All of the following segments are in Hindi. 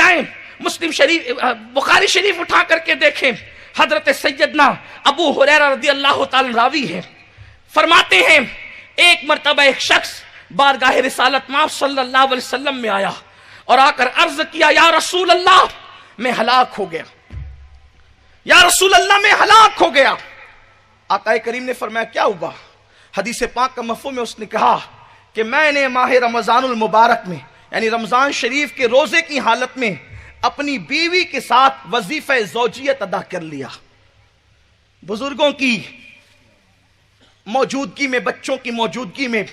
जाएं, मुस्लिम शरीफ, बुखारी शरीफ उठा करके देखें, हजरत सैयदना अबू हुरैरा रज़ियल्लाहु ताला रावी है, फरमाते हैं एक मर्तबा एक शख्स बारगाह रिसालत माफ सल्लल्लाहु अलैहि वसल्लम में आया और आकर अर्ज किया, या रसूल अल्लाह मैं हलाक हो गया, या रसूल अल्लाह मैं हलाक हो गया। आका करीम ने फरमाया क्या हुआ? हदीस पाक का मफ़हूम में उसने कहा कि मैंने माह रमज़ानुल मुबारक में यानी रमज़ान शरीफ के रोजे की हालत में अपनी बीवी के साथ वजीफा ज़ौजियत अदा कर लिया। बुजुर्गों की मौजूदगी में, बच्चों की मौजूदगी में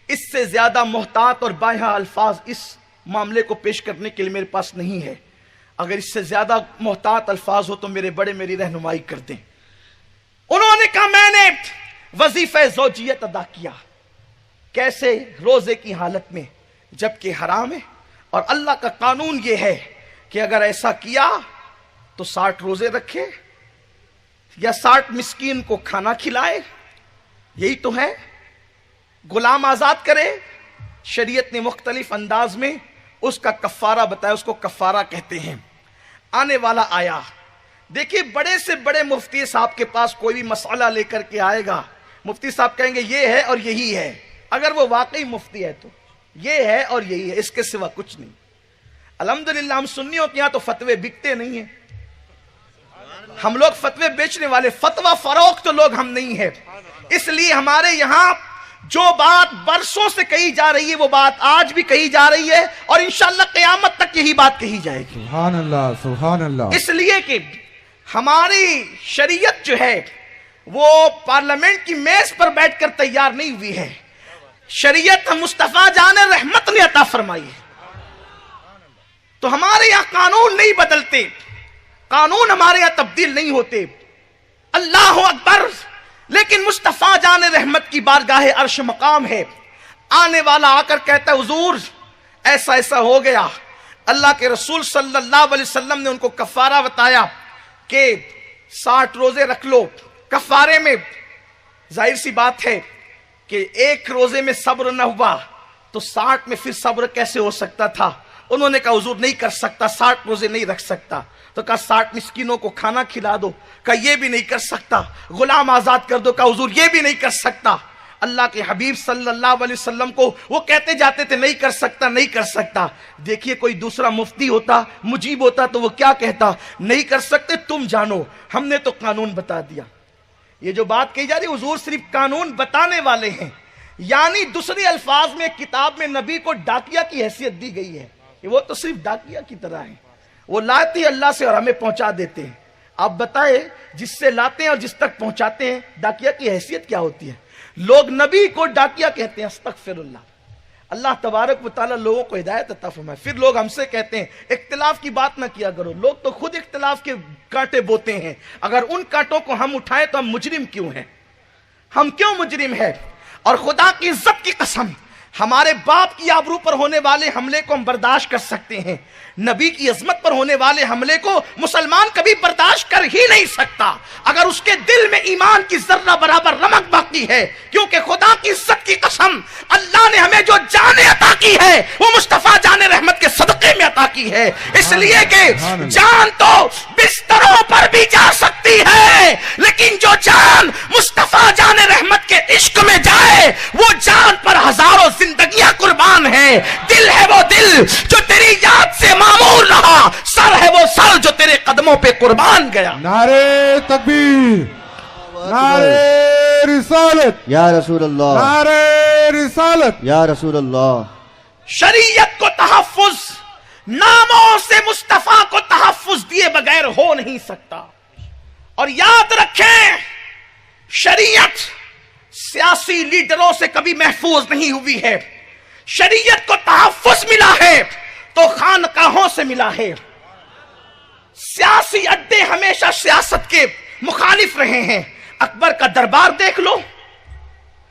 इससे ज्यादा मोहतात और बायहा अल्फाज इस मामले को पेश करने के लिए मेरे पास नहीं है। अगर इससे ज्यादा मोहतात अल्फाज हो तो मेरे बड़े मेरी रहनुमाई कर दें। उन्होंने कहा मैंने वजीफा ज़ौजियत अदा किया। कैसे? रोजे की हालत में, जबकि हराम है और अल्लाह का कानून यह है कि अगर ऐसा किया तो 60 रोजे रखे या 60 मिस्कीन को खाना खिलाए, यही तो है। गुलाम आजाद करे, शरीयत ने मुख्तलिफ अंदाज में उसका कफारा बताया, उसको कफारा कहते हैं। आने वाला आया, देखिए बड़े से बड़े मुफ्ती साहब के पास कोई भी मसला लेकर के आएगा, मुफ्ती साहब कहेंगे ये है और यही है। अगर वो वाकई मुफ्ती है तो ये है और यही है, इसके सिवा कुछ नहीं। अल्हम्दुलिल्लाह हम सुन्नियों के यहां तो फतवे बिकते नहीं है, हम लोग फतवे बेचने वाले, फतवा फरोख्त तो लोग हम नहीं है। इसलिए हमारे यहां जो बात बरसों से कही जा रही है वो बात आज भी कही जा रही है और इंशाअल्लाह क़यामत तक यही बात कही जाएगी। सुभान अल्लाह, सुभान अल्लाह। इसलिए कि हमारी शरीयत जो है वो पार्लियामेंट की मेज पर बैठकर तैयार नहीं हुई है। शरीयत मुस्तफा जान रहमत ने अता फरमाई है। तो हमारे यहां कानून नहीं बदलते, कानून हमारे यहां तब्दील नहीं होते। अल्लाह अकबर। लेकिन मुस्तफा जान रहमत की बारगाह अर्श मकाम है। आने वाला आकर कहता है हुजूर ऐसा ऐसा हो गया। अल्लाह के रसूल सल्लल्लाहु अलैहि वसल्लम ने उनको कफारा बताया कि 60 रोजे रख लो। कफारे में जाहिर सी बात है कि एक रोजे में सब्र न हुआ तो 60 में फिर सब्र कैसे हो सकता था। उन्होंने कहा हुजूर नहीं कर सकता, 60 रोजे नहीं रख सकता। तो कहा 60 मिस्कीनों को खाना खिला दो। कहा यह भी नहीं कर सकता। गुलाम आजाद कर दो। कहा हुजूर यह भी नहीं कर सकता। अल्लाह के हबीब सल्लल्लाहु अलैहि वसल्लम को वो कहते जाते थे नहीं कर सकता, नहीं कर सकता। देखिए कोई दूसरा मुफ्ती होता, मुजीब होता तो वो क्या कहता, नहीं कर सकते तुम जानो, हमने तो कानून बता दिया। ये जो बात कही जा रही है हुजूर सिर्फ कानून बताने वाले हैं, यानी दूसरे अल्फाज में किताब में नबी को डाकिया की हैसियत दी गई है। वो तो सिर्फ डाकिया की तरह है, वो लाते अल्लाह से और हमें पहुंचा देते हैं। आप बताए जिससे लाते हैं और जिस तक पहुंचाते हैं डाकिया की हैसियत क्या होती है। लोग नबी को डाकिया कहते हैं, अस्तगफिरुल्लाह। अल्लाह तबारक व तआला लोगों को हिदायत अता फरमाए। फिर लोग हमसे कहते हैं इख्तिलाफ की बात ना किया करो। लोग तो खुद इख्तिलाफ के कांटे बोते हैं। अगर उन कांटों को हम उठाएं तो हम मुजरिम क्यों हैं? हम क्यों मुजरिम हैं? और खुदा की इज्जत की कसम, हमारे बाप की आबरू पर होने वाले हमले को हम बर्दाश्त कर सकते हैं, नबी की अजमत पर होने वाले हमले को मुसलमान कभी बर्दाश्त कर ही नहीं सकता अगर उसके दिल में ईमान की जर्रा बराबर रमक बाकी है। क्योंकि खुदा की इज्जत की कसम, अल्लाह ने हमें जो जाने अता की है वो मुस्तफा जाने रहमत के सदके में अता की है। इसलिए कि जान तो बिस्तरों पर भी जा सकती है, लेकिन जो जान मुस्तफा जाने रहमत के इश्क में जाए वो जान पर हजारों जिंदगियां कुर्बान है। दिल है वो दिल जो तेरी याद से मामूर रहा, सर है वो सर जो तेरे कदमों पे कुर्बान गया। नारे तकबीर, नारे रिसालत या रसूल अल्लाह, नारे रिसालत या रसूल अल्लाह। शरीयत को तहफ्फुज नामों से मुस्तफा को तहफ्फुज दिए बगैर हो नहीं सकता। और याद रखें शरीयत सियासी लीडरों से कभी महफूज नहीं हुई है। शरीयत को तहफ्फुज मिला है तो खानकाहों से मिला है। सियासी अड्डे हमेशा सियासत के मुखालिफ रहे हैं। अकबर का दरबार देख लो,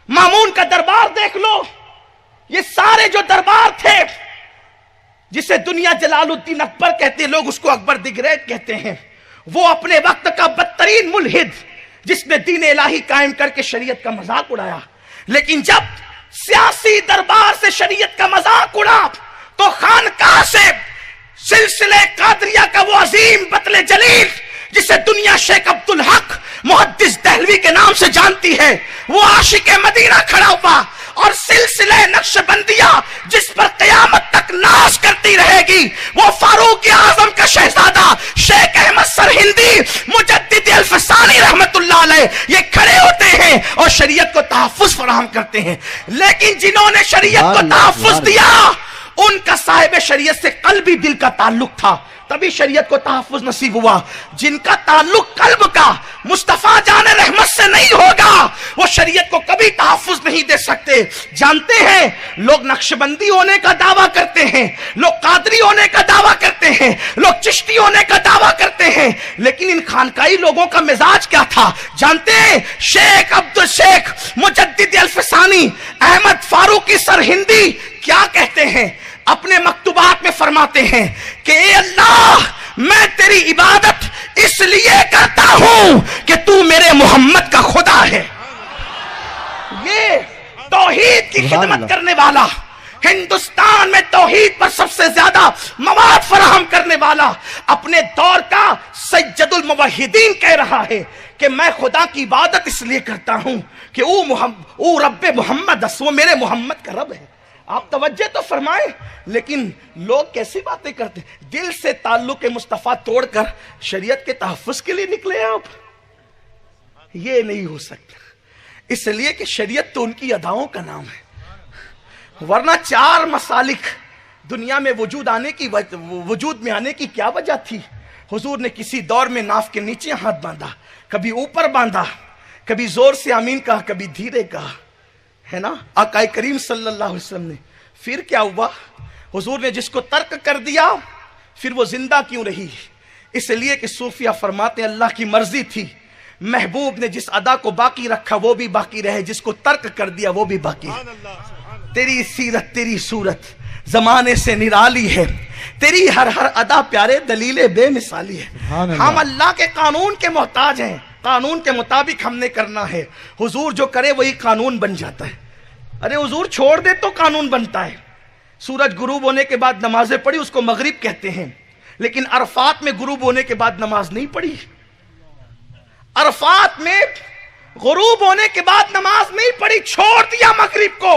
मामून का दरबार देख लो, ये सारे जो दरबार थे जिसे दुनिया जलालुद्दीन अकबर कहते हैं, लोग उसको अकबर द ग्रेट कहते हैं। वो अपने वक्त का बदतरीन मुल्हिद जिसने दीन इलाही कायम करके शरीयत का मजाक उड़ाया। लेकिन जब सियासी दरबार से शरीयत का मजाक उड़ा तो खानकाह से सिलसिले कादरिया का वो अजीम बतले जलील जिसे दुनिया शेख अब्दुल हक मुहद्दिस दहलवी के नाम से जानती है, वो आशिके मदीना खड़ा हुआ और सिलसिले नक्शबंदिया जिस पर कयामत तक नाश करती रहेगी, वो फारूक आजम का शहजादा शेख अहमद सरहिंदी मुजद्दिद अल्फसानी रहमतुल्लाह अलैह ये खड़े होते हैं और शरीयत को तहफ्फुज फराहम करते हैं। लेकिन जिन्होंने शरीयत को तहफ्फुज दिया उनका साहिब शरीयत से कल्बी दिल का ताल्लुक था, तभी शरीयत को तहफ्फुज नसीब हुआ। जिनका ताल्लुक कल्ब का मुस्तफा जान रहमत से नहीं होगा वो शरीयत को कभी तहफ्फुज नहीं दे सकते। जानते हैं लोग नक्शबंदी होने का दावा करते हैं, लोग कादरी होने का दावा करते हैं, लोग चिश्ती होने का दावा करते हैं, लेकिन इन खानकाई लोगों का मिजाज क्या था जानते हैं? शेख अब्दुल शेख मुजद्दिद अल्फसानी अहमद फारूकी सरहिंदी क्या कहते हैं? अपने मकतूबात में फरमाते हैं कि ए अल्लाह मैं तेरी इबादत इसलिए करता हूं कि तू मेरे मोहम्मद का खुदा है। ये तौहीद की खिदमत करने वाला, हिंदुस्तान में तौहीद पर सबसे ज्यादा मवाद फराहम करने वाला, अपने दौर का सज्जदुल मुवहिदीन कह रहा है कि मैं खुदा की इबादत इसलिए करता हूं कि वो रब्बे मोहम्मद, वो मेरे मोहम्मद का रब है। आप तवज्जो तो फरमाएं, लेकिन लोग कैसी बातें करते हैं? दिल से ताल्लुक मुस्तफा तोड़कर शरीयत के तहफ्फुज के लिए निकले आप, ये नहीं हो सकता। इसलिए कि शरीयत तो उनकी अदाओं का नाम है, वरना चार मसालिक दुनिया में वजूद में आने की क्या वजह थी? हुजूर ने किसी दौर में नाफ के नीचे हाथ बांधा, कभी ऊपर बांधा, कभी जोर से आमीन कहा, कभी धीरे कहा, है ना? आकाए करीम सल्लल्लाहु अलैहि वसल्लम ने। फिर क्या हुआ? हुजूर ने जिसको तर्क कर दिया फिर वो जिंदा क्यों रही? इसलिए कि सूफिया फरमाते अल्लाह की मर्जी थी, महबूब ने जिस अदा को बाकी रखा वो भी बाकी रहे, जिसको तर्क कर दिया वो भी बाकी है। तेरी सीरत तेरी सूरत जमाने से निराली है, तेरी हर हर अदा प्यारे दलीले बेमिसाली है। हम अल्लाह के कानून के मोहताज हैं, कानून के मुताबिक हमने करना है। हुजूर जो करे वही कानून बन जाता है। अरे हुजूर छोड़ दे तो कानून बनता है। सूरज गुरूब होने के बाद नमाजें पढ़ी उसको मगरिब कहते हैं, लेकिन अरफात में गुरूब होने के बाद नमाज नहीं पढ़ी। अरफात में गुरूब होने के बाद नमाज नहीं पढ़ी, छोड़ दिया मगरिब को,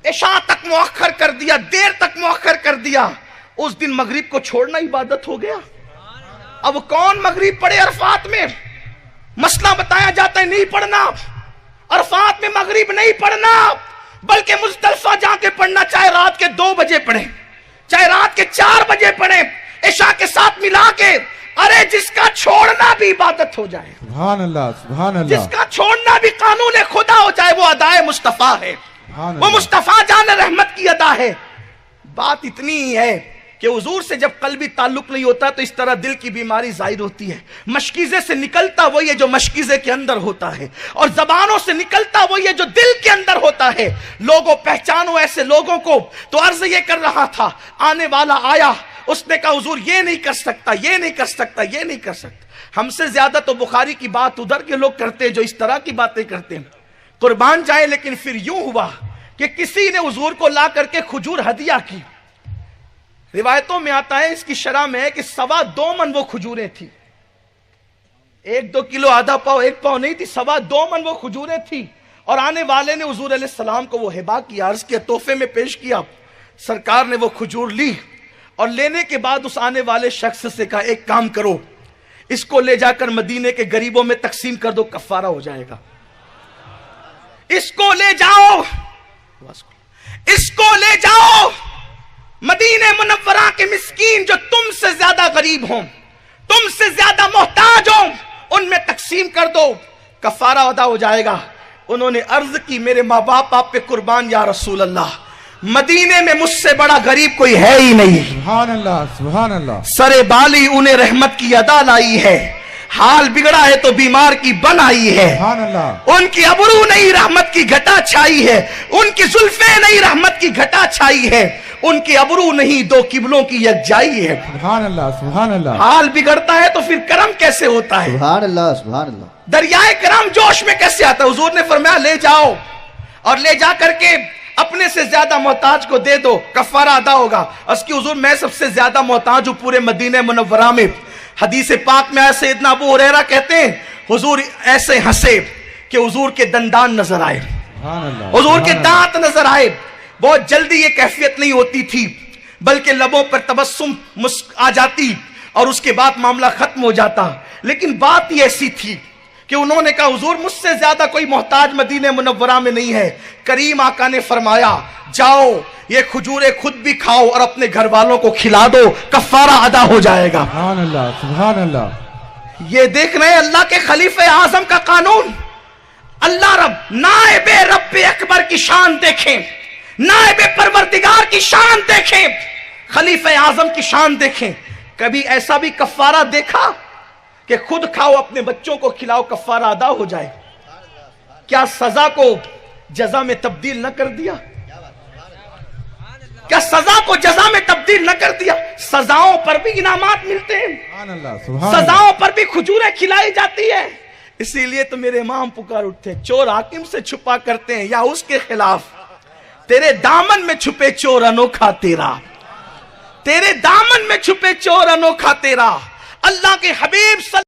इशा तक मुअख्खर कर दिया, देर तक मुअख्खर कर दिया। उस दिन मगरिब को छोड़ना इबादत हो गया। अब कौन मगरिब पढ़े अरफात में? मसला बताया जाता है नहीं पढ़ना, अरफात में मगरिब नहीं पढ़ना, बल्कि मुज़दलिफा जाके पढ़ना, चाहे रात के 2 बजे पढ़े, चाहे रात के 4 बजे पढ़े, इशा के साथ मिला के। अरे जिसका छोड़ना भी इबादत हो जाए, सुभान अल्लाह, सुभान अल्लाह, जिसका छोड़ना भी कानून खुदा हो जाए, वो अदाए मुस्तफा है, वो मुस्तफा जान रहमत की अदा है। बात इतनी ही है कि हुजूर से जब कल्बी ताल्लुक नहीं होता तो इस तरह दिल की बीमारी जाहिर होती है। मशकीज़े से निकलता वही है जो मशकीज़े के अंदर होता है, और जबानों से निकलता वही है जो दिल के अंदर होता है। लोगों पहचानो ऐसे लोगों को। तो अर्ज ये कर रहा था, आने वाला आया, उसने कहा हुजूर ये नहीं कर सकता, ये नहीं कर सकता, ये नहीं कर सकता। हमसे ज्यादा तो बुखारी की बात उधर के लोग करते हैं जो इस तरह की बातें करते हैं, कुर्बान जाए। लेकिन फिर यूं हुआ कि किसी ने हुजूर को ला करके खजूर हदिया की। रिवायतों में आता है, इसकी शरह में है कि 2.25 मन वो खजूरें थी, 1-2 किलो, आधा पाव, 1 पाव नहीं थी, 2.25 मन वो खजूरें थी। और आने वाले ने हुजूर अलैहिस्सलाम को वो हिबा किया, अर्ज किया, तोहफे में पेश किया। सरकार ने वो खजूर ली और लेने के बाद उस आने वाले शख्स से कहा, एक काम करो, इसको ले जाकर मदीने के गरीबों में तकसीम कर दो, कफारा हो जाएगा। इसको ले जाओ, इसको ले जाओ, मदीने मुनव्वरा के मिस्कीन जो तुमसे ज्यादा गरीब हों, तुमसे ज्यादा मोहताज हों, उनमें तकसीम कर दो, कफारा अदा हो जाएगा। उन्होंने अर्ज की, मेरे माँ बाप आप पे कुर्बान या रसूल अल्लाह, मदीने में मुझसे बड़ा गरीब कोई है ही नहीं। सुभान अल्लाह, सुभान अल्लाह। सरे बाली उन्हें रहमत की अदा लाई है, हाल बिगड़ा है तो बीमार की बन आई है। सुभान अल्लाह। उनकी अबरू नहीं रहमत की घटा छाई है, उनकी जुल्फे नहीं रहमत की घटा छाई है, उनकी अबरू नहीं 2 किबलों की यकजाई है। सुभान अल्लाह, सुभान अल्लाह। हाल बिगड़ता है तो फिर करम कैसे होता है? सुभान अल्लाह, सुभान अल्लाह। दरियाए करम जोश में कैसे आता है? हुजूर ने फरमाया ले जाओ, और ले जा करके अपने से ज्यादा मोहताज को दे दो, कफारा अदा होगा। उसकी हुजूर मैं सबसे ज्यादा मोहताज हूं पूरे मदीने मुनव्वरा में। हदीस पाक में आया, सैयदना अबू हुरैरा कहते हैं हुजूर ऐसे हंसे कि हुजूर के दंदान नजर आए, हुजूर के दांत नजर आए। बहुत जल्दी ये कैफियत नहीं होती थी, बल्कि लबों पर तबस्सुम आ जाती और उसके बाद मामला खत्म हो जाता। लेकिन बात ही ऐसी थी कि उन्होंने कहा हुजूर मुझसे ज्यादा कोई मोहताज मदीने मुनव्वरा में नहीं है। करीम आका ने फरमाया जाओ ये खजूरें खुद भी खाओ और अपने घर वालों को खिला दो, कफारा अदा हो जाएगा। सुभान अल्लाह, सुभान अल्लाह। ये देख रहे हैं अल्लाह के खलीफे आजम का कानून। अल्लाह रब नायबे रब्बे अकबर की शान देखें, नायबे परवरदिगार की शान देखें, खलीफे आजम की शान देखें। कभी ऐसा भी कफारा देखा कि खुद खाओ अपने बच्चों को खिलाओ, कफारा अदा हो जाए? क्या सजा को जजा में तब्दील न कर दिया? क्या सजा को जजा में तब्दील न कर दिया? सजाओं पर भी इनामात मिलते हैं, सजाओं पर भी खजूरें खिलाई जाती है। इसीलिए तो मेरे इमाम पुकार उठते, चोर हाकिम से छुपा करते हैं या उसके खिलाफ। तेरे दामन में छुपे चोर अनोखा तेरा, तेरे दामन में छुपे चोर अनोखा तेरा। अल्लाह के हबीब